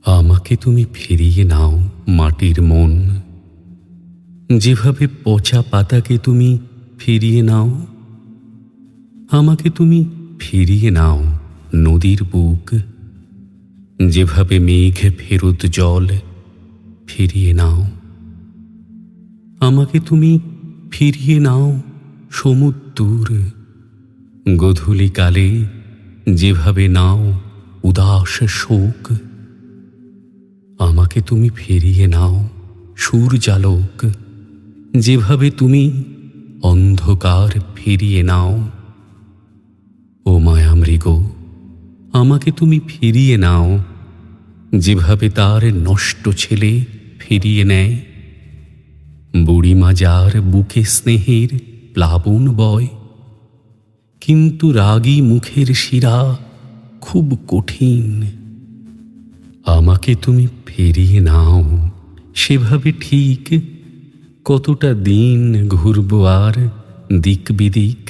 আমাকে তুমি ফিরিয়ে নাও মাটির মন, যেভাবে পচা পাতাকে তুমি ফিরিয়ে নাও। আমাকে তুমি ফিরিয়ে নাও নদীর বুক, যেভাবে মেঘ ফেরত জল ফিরিয়ে নাও। আমাকে তুমি ফিরিয়ে নাও সমুদ্র, গধূলি কালে যেভাবে নাও উদাস শোক। আমাকে তুমি ফিরিয়ে নাও সূর্যালোক, যেভাবে তুমি অন্ধকার ফিরিয়ে নাও। ও মায়ামৃগ, আমাকে তুমি ফিরিয়ে নাও, যেভাবে তার নষ্ট ছেলে ফিরিয়ে নেয়। বুড়িমা যার বুকে স্নেহের প্লাবন বয়, কিন্তু রাগী মুখের শিরা খুব কঠিন। আমাকে তুমি ফিরিয়ে নাও সেভাবে ঠিক, কতটা দিন ঘুরব আর দিক বিদিক।